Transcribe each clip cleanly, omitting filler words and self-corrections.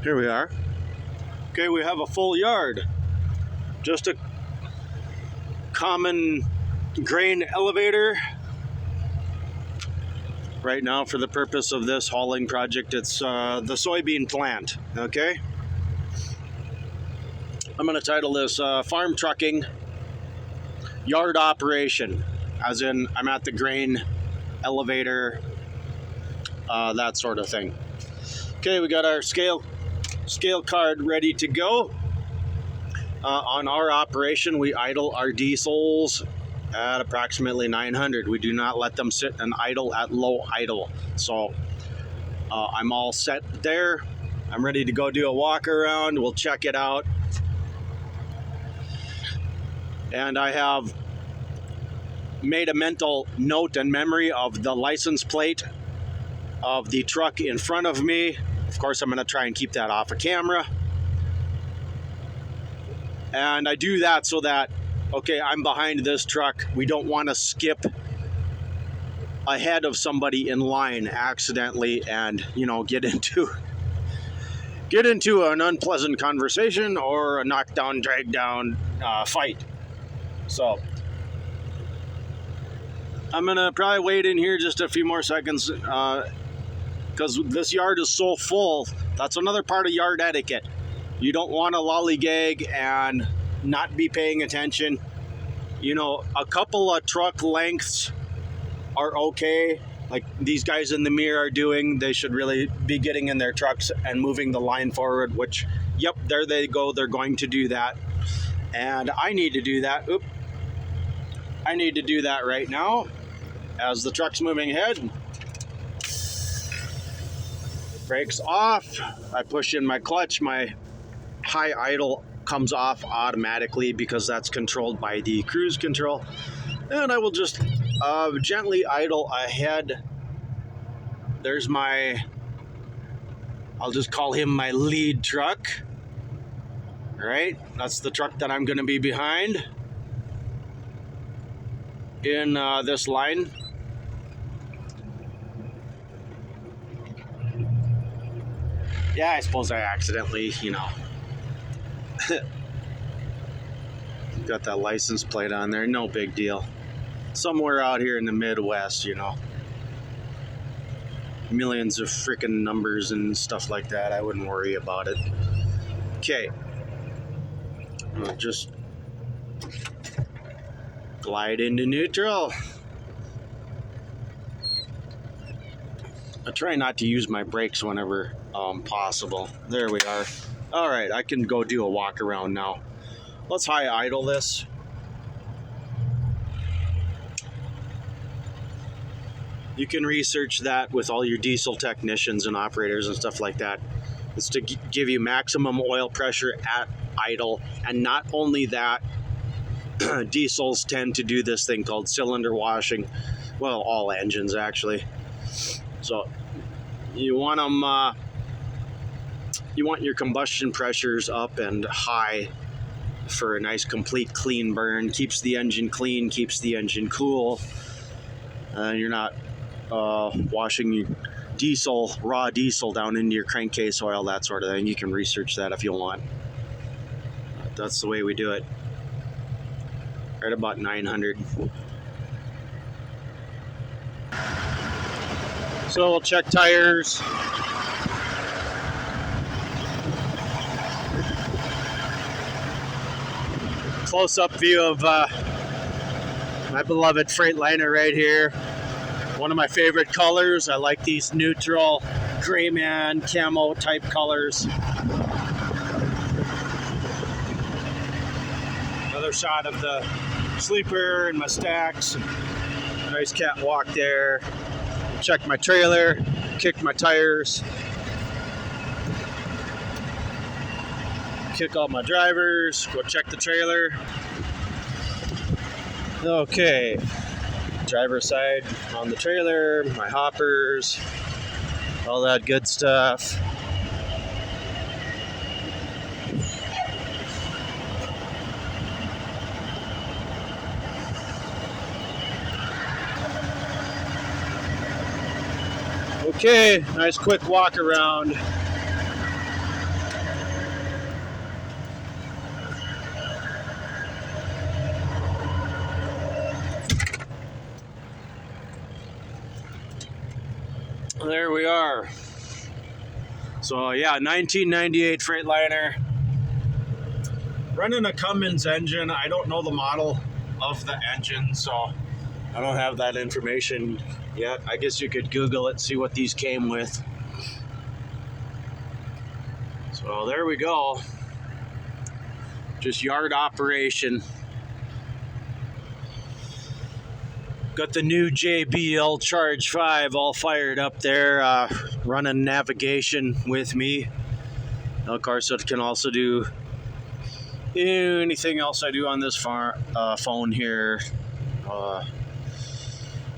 Here we are. Okay, we have a full yard. Just a common grain elevator. Right now, for the purpose of this hauling project, it's the soybean plant, okay? I'm gonna title this Farm Trucking Yard Operation, as in I'm at the grain elevator, that sort of thing. Okay, we got our scale card ready to go. On our operation, we idle our diesels at approximately 900. We do not let them sit and idle at low idle. So I'm all set there. I'm ready to go do a walk around. We'll check it out. And I have made a mental note and memory of the license plate of the truck in front of me. Of course, I'm going to try and keep that off of camera. And I do that so that, okay, I'm behind this truck. We don't want to skip ahead of somebody in line accidentally and, get into an unpleasant conversation or a knockdown, drag down fight. So I'm going to probably wait in here just a few more seconds because this yard is so full. That's another part of yard etiquette. You don't want to lollygag and not be paying attention. A couple of truck lengths are okay. Like these guys in the mirror are doing. They should really be getting in their trucks and moving the line forward, which, yep, there they go. They're going to do that. And I need to do that. I need to do that right now as the truck's moving ahead. Brakes off. I push in my clutch. My high idle comes off automatically because that's controlled by the cruise control. And I will just gently idle ahead. There's I'll just call him my lead truck. All right, that's the truck that I'm going to be behind in this line. Yeah, I suppose I accidentally, got that license plate on there. No big deal. Somewhere out here in the Midwest, millions of freaking numbers and stuff like that. I wouldn't worry about it. Okay. I'll just glide into neutral. I try not to use my brakes whenever possible. There we are. All right, I can go do a walk around now. Let's high idle this. You can research that with all your diesel technicians and operators and stuff like that. It's to give you maximum oil pressure at idle. And not only that, diesels tend to do this thing called cylinder washing. Well, all engines actually. So you want them, you want your combustion pressures up and high for a nice complete clean burn. Keeps the engine clean, keeps the engine cool. You're not washing your raw diesel down into your crankcase oil, that sort of thing. You can research that if you want. That's the way we do it. Right about 900. So we'll check tires. Close-up view of my beloved Freightliner right here. One of my favorite colors. I like these neutral gray man camo type colors. Another shot of the sleeper and my stacks. Nice catwalk there. Check my trailer, kick my tires, kick all my drivers, go check the trailer. Okay, driver's side on the trailer, my hoppers, all that good stuff. Okay, nice quick walk around. there we are. So yeah, 1998 Freightliner. Running a Cummins engine. I don't know the model of the engine, so I don't have that information yet. I guess you could Google it, see what these came with. So there we go. Just yard operation. Got the new JBL Charge 5 all fired up there, running navigation with me. Of course, it can also do anything else I do on this phone here.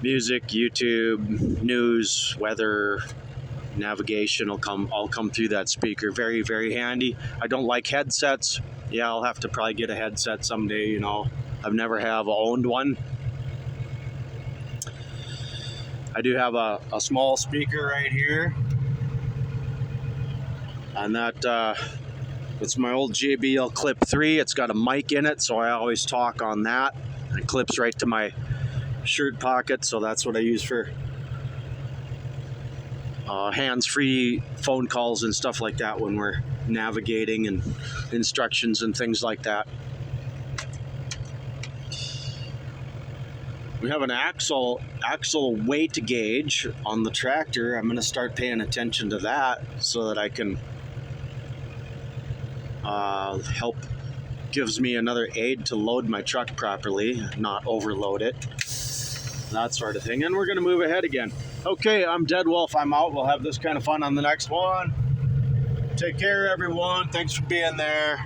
Music, YouTube, news, weather, navigation will all come through that speaker. Very, very handy. I don't like headsets. Yeah, I'll have to probably get a headset someday, you know. I've never owned one. I do have a small speaker right here. And that it's my old JBL Clip 3. It's got a mic in it, so I always talk on that. It clips right to my shirt pocket, so that's what I use for hands-free phone calls and stuff like that when we're navigating and instructions and things like that. We have an axle weight gauge on the tractor. I'm going to start paying attention to that so that I can help, gives me another aid to load my truck properly, not overload it, that sort of thing. And we're going to move ahead again. Okay, I'm Dead Wolf. I'm out. We'll have this kind of fun on the next one. Take care, everyone. Thanks for being there.